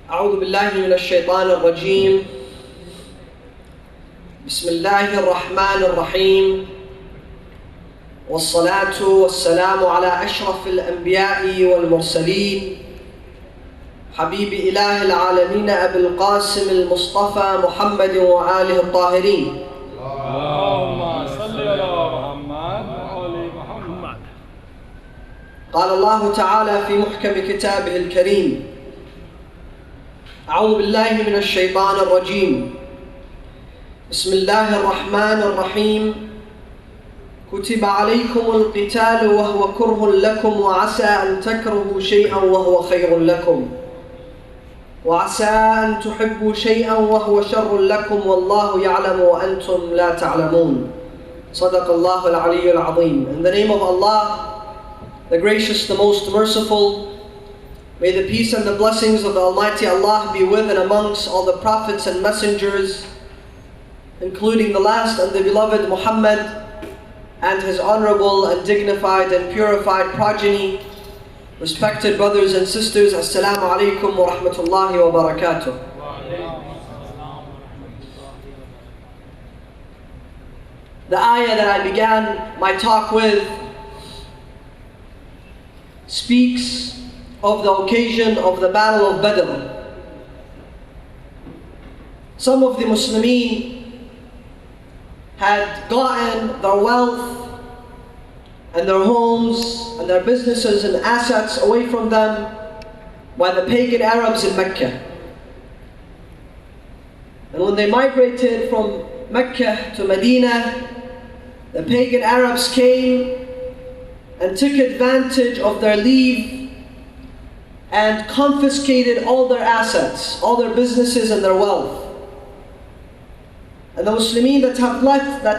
أعوذ بالله من الشيطان الرجيم. بسم الله الرحمن الرحيم، والصلاة والسلام على أشرف الأنبياء والمرسلين حبيب إله العالمين أبي القاسم المصطفى محمد وآله الطاهرين. اللهم صل على محمد وآل محمد. قال الله تعالى في محكم كتابه الكريم: أعوذ بالله من الشيطان الرجيم. بسم الله الرحمن الرحيم. كتب عليكم القتال وهو كره لكم وعسى أن تكرهوا شيئا وهو خير لكم وعسى أن تحبوا شيئا وهو شر لكم والله يعلم وأنتم لا تعلمون. صدق الله العلي العظيم. In the name of Allah, the gracious, the most merciful, may the peace and the blessings of the Almighty Allah be with and amongst all the prophets and messengers, including the last and the beloved Muhammad and his honorable and dignified and purified progeny. Respected brothers and sisters, Assalamu alaikum wa rahmatullahi wa barakatuh. The ayah that I began my talk with speaks of the occasion of the Battle of Badr. Some of the Muslimin had gotten their wealth and their homes and their businesses and assets away from them by the pagan Arabs in Mecca. And when they migrated from Mecca to Medina, the pagan Arabs came and took advantage of their leave and confiscated all their assets, all their businesses and their wealth. And the Muslimin that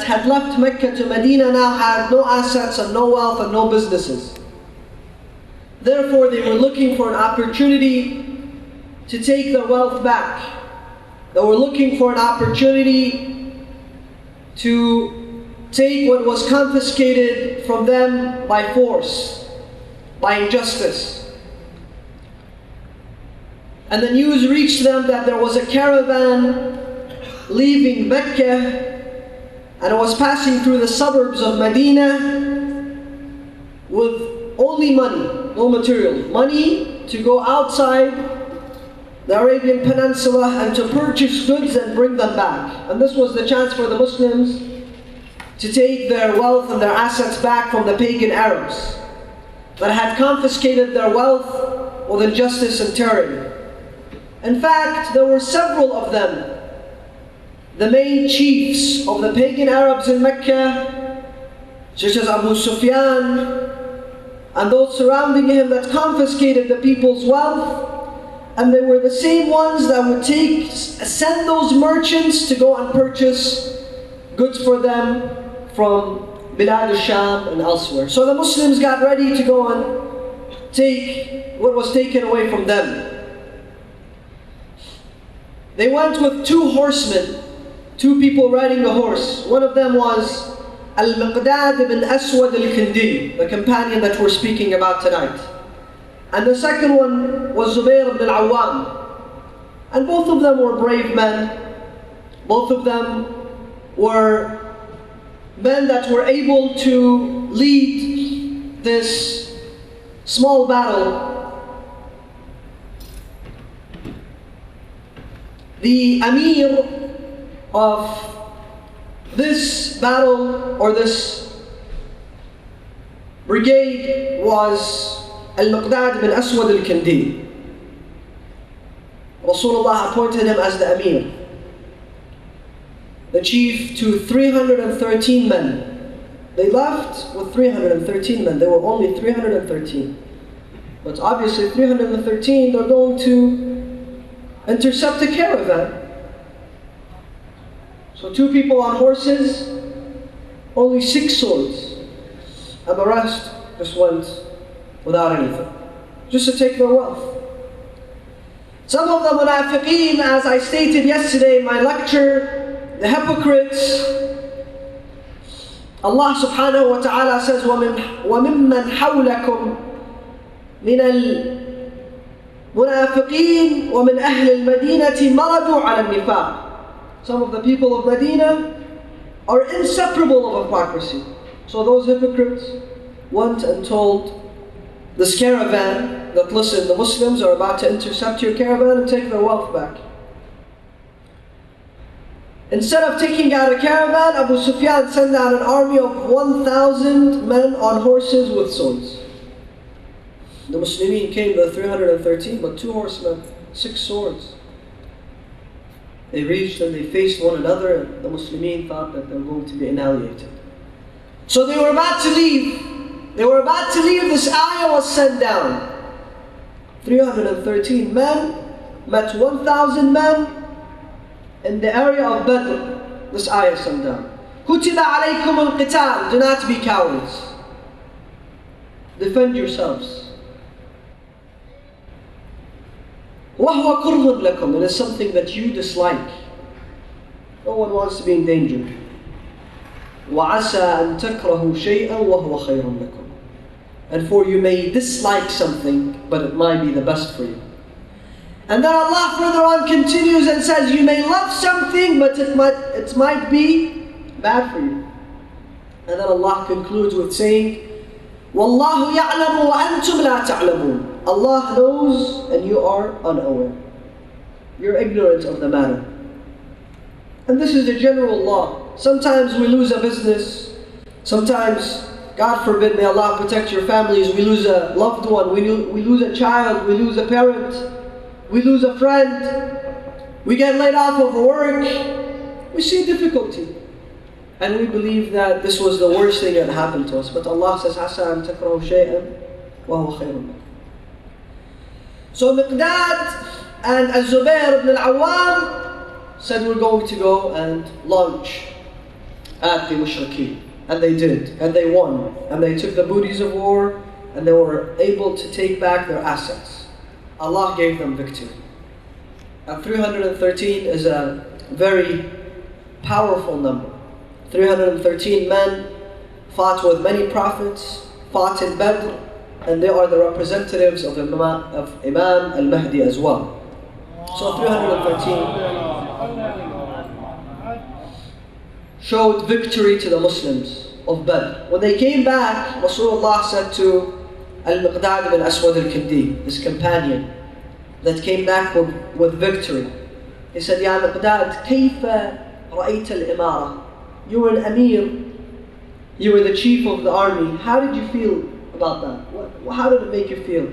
had left Mecca to Medina now had no assets and no wealth and no businesses. Therefore, they were looking for an opportunity to take their wealth back. They were looking for an opportunity to take what was confiscated from them by force, by injustice. And the news reached them that there was a caravan leaving Mecca, and it was passing through the suburbs of Medina with only money, no material. Money to go outside the Arabian Peninsula and to purchase goods and bring them back. And this was the chance for the Muslims to take their wealth and their assets back from the pagan Arabs that had confiscated their wealth with injustice and tyranny. In fact, there were several of them. The main chiefs of the pagan Arabs in Mecca, such as Abu Sufyan, and those surrounding him that confiscated the people's wealth, and they were the same ones that would send those merchants to go and purchase goods for them from Bilad al-Sham and elsewhere. So the Muslims got ready to go and take what was taken away from them. They went with two horsemen, two people riding a horse. One of them was Meqdad ibn Aswad Alkendi, the companion that we're speaking about tonight. And the second one was Zubayr ibn al-Awwam. And both of them were brave men. Both of them were men that were able to lead this small battle. The Amir of this battle or this brigade was Al-Meqdad bin Aswad Al-Kendi. Rasulullah appointed him as the Amir, the chief to 313 men. They left with 313 men. There were only 313. But obviously 313, they're going to intercept a caravan. So two people on horses, only 6 swords. And the rest just went without anything, just to take their wealth. Some of the munafiqeen, as I stated yesterday in my lecture, the hypocrites, Allah subhanahu wa ta'ala says, وَمِمَّنْ حَوْلَكُمْ منافقين ومن أهل المدينة مرضوا على النفاق. Some of the people of Medina are inseparable of hypocrisy. So those hypocrites went and told this caravan that, listen, the Muslims are about to intercept your caravan and take their wealth back. Instead of taking out a caravan, Abu Sufyan sent out an army of 1,000 men on horses with swords. The Muslimin came, the 313, but 2 horsemen, 6 swords. They reached and they faced one another, and the Muslimin thought that they were going to be annihilated. So they were about to leave. This ayah was sent down. 313 men met 1,000 men in the area of Badr. This ayah sent down. كُتِبَ عَلَيْكُمُ الْقِتَالِ. Do not be cowards. Defend yourselves. وَهُوَ كُرْهٌ لَكُمْ. It is something that you dislike. No one wants to be in danger. وَعَسَىٰ أَن تَكْرَهُ شَيْئًا وَهُوَ خَيْرٌ لَكُمْ. And for you may dislike something, but it might be the best for you. And then Allah further on continues and says, you may love something, but it might be bad for you. And then Allah concludes with saying, وَاللَّهُ يَعْلَمُ وَأَنْتُمْ لَا تَعْلَمُونَ. Allah knows and you are unaware. You're ignorant of the matter. And this is the general law. Sometimes we lose a business. Sometimes, God forbid, may Allah protect your families, we lose a loved one, we lose a child, we lose a parent, we lose a friend, we get laid off of work, we see difficulty. And we believe that this was the worst thing that happened to us. But Allah says, عَسَىٰ أَن تَكْرَهُ شَيْئًا وَهُوَ خَيْرٌ لَكُمْ. So Meqdad and Al-Zubayr ibn al-Awwam said, we're going to go and launch at the mushrikeen. And they did, and they won. And they took the booties of war, and they were able to take back their assets. Allah gave them victory. And 313 is a very powerful number. 313 men fought with many prophets, fought in Badr, and they are the representatives of Imam al-Mahdi as well. So 313 showed victory to the Muslims of Badr. When they came back, Rasulullah said to Al-Meqdad bin Aswad Alkendi, his companion, that came back with victory. He said, Ya Meqdad, كيف رأيت الإمارة? You were an Amir, you were the chief of the army. How did you feel about that? How did it make you feel?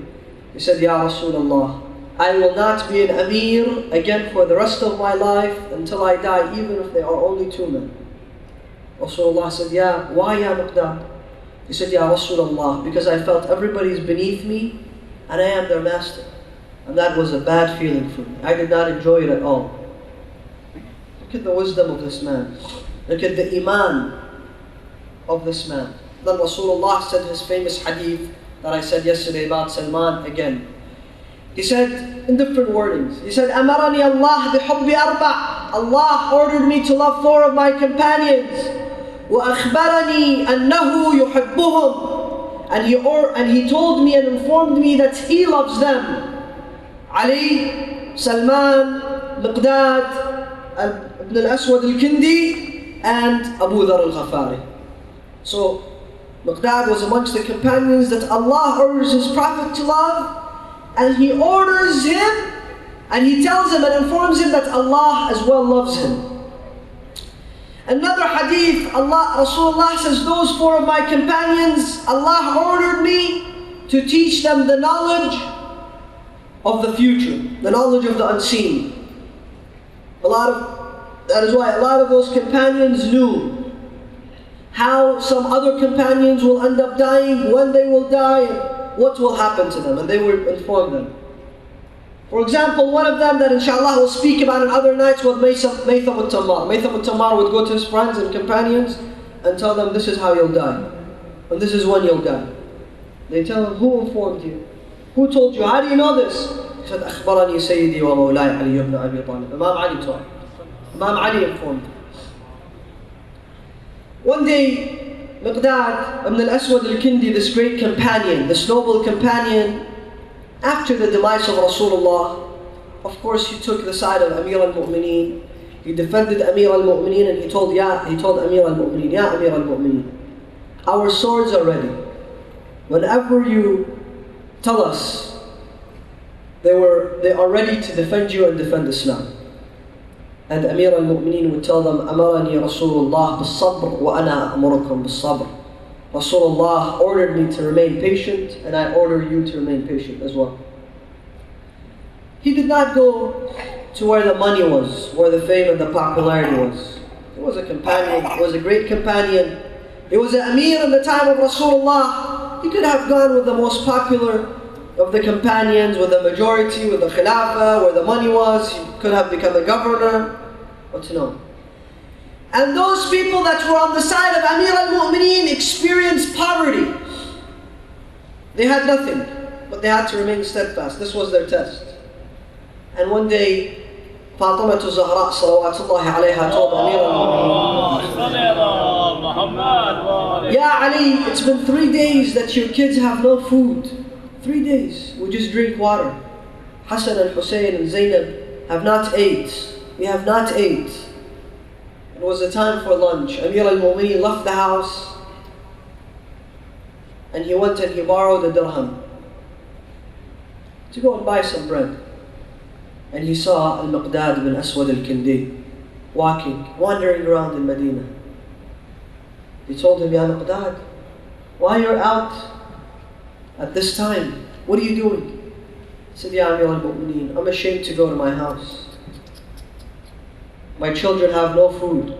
He said, Ya Rasulullah, I will not be an Amir again for the rest of my life until I die, even if there are only 2 men. Rasulullah said, why Ya Meqdad? He said, Ya Rasulullah, because I felt everybody's beneath me and I am their master. And that was a bad feeling for me. I did not enjoy it at all. Look at the wisdom of this man. Look at the iman of this man. Then Rasulullah said his famous hadith that I said yesterday about Salman again. He said, in different wordings, he said, أَمَرَنِي اللَّهُ بِحُبِّ أَرْبَعٍ. Allah ordered me to love 4 of my companions. وَأَخْبَرَنِي أَنَّهُ يُحِبُّهُمْ. And he told me and informed me that he loves them. Ali, Salman, Meqdad, ibn al-Aswad al-Kindi, and Abu Dhar al-Ghafari. So, Meqdad was amongst the companions that Allah orders His Prophet to love, and He orders him, and He tells him and informs him that Allah as well loves him. Another hadith, Rasulullah says, those 4 of my companions, Allah ordered me to teach them the knowledge of the future, the knowledge of the unseen. That is why a lot of those companions knew how some other companions will end up dying, when they will die, and what will happen to them, and they will inform them. For example, one of them that inshallah we'll speak about in other nights was Maytham al-Tammar. Maytham al-Tammar would go to his friends and companions and tell them, this is how you'll die, and this is when you'll die. They tell him, who informed you? Who told you? How do you know this? He said, أخبرني سيدي ومولاي علي بن أبي طالب. Imam Ali told him. Imam Ali informed him. One day, Meqdad ibn al-Aswad al-Kindi, this great companion, this noble companion, After the demise of Rasulullah, of course he took the side of Amir al-Mu'mineen. He defended Amir al-Mu'mineen and he told Amir al-Mu'mineen, Ya Amir al-Mu'mineen, our swords are ready. Whenever you tell us, they are ready to defend you and defend Islam. And Amir al-Mu'mineen would tell them, Amarani Rasulullah bis-sabr wa ana amurukum bis-sabr. Rasulullah ordered me to remain patient, and I order you to remain patient as well. He did not go to where the money was, where the fame and the popularity was. He was a companion, he was a great companion. He was an Amir in the time of Rasulullah. He could have gone with the most popular of the companions, with the majority, with the Khilafah, where the money was. He could have become a governor. But no. And those people that were on the side of Amir al-Mu'mineen experienced poverty. They had nothing, but they had to remain steadfast. This was their test. And one day, Fatima to Zahra salawatullahi alayha told Amir al-Mu'mineen, Ya Ali, it's been 3 days that your kids have no food. 3 days, we just drink water. Hassan and Hussein and Zainab have not ate. We have not ate. It was the time for lunch. Amir al-Mu'mineen left the house and he went and he borrowed a dirham to go and buy some bread. And he saw Al-Meqdad bin Aswad Alkendi wandering around in Medina. He told him, Ya Meqdad, why you're out at this time? What are you doing? He said, Ya Amir al-Mu'mineen, I'm ashamed to go to my house. My children have no food.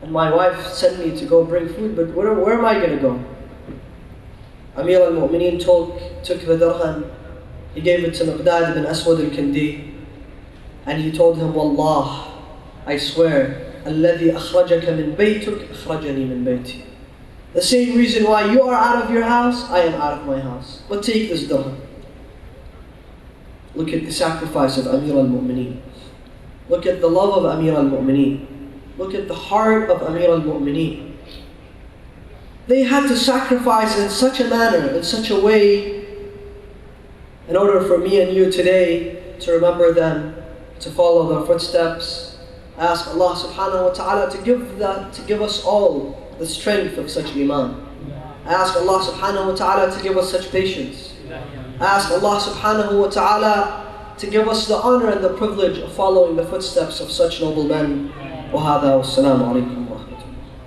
And my wife sent me to go bring food, but where am I going to go? Amir al-Mu'mineen took the dirham. He gave it to Meqdad bin Aswad al-Kendi. And he told him, Wallah, I swear, الَّذِي أَخْرَجَكَ مِنْ بَيْتُكَ أَخْرَجَنِي مِنْ بَيْتِي. The same reason why you are out of your house, I am out of my house. But take this dirham. Look at the sacrifice of Amir al-Mu'mineen. Look at the love of Amir al-Mu'mineen. Look at the heart of Amir al-Mu'mineen. They had to sacrifice in such a manner, in such a way, in order for me and you today to remember them, to follow their footsteps. I ask Allah subhanahu wa ta'ala to give us all the strength of such iman. I ask Allah subhanahu wa ta'ala to give us such patience. I ask Allah subhanahu wa ta'ala to give us the honor and the privilege of following the footsteps of such noble men. وهذا والسلام عليكم.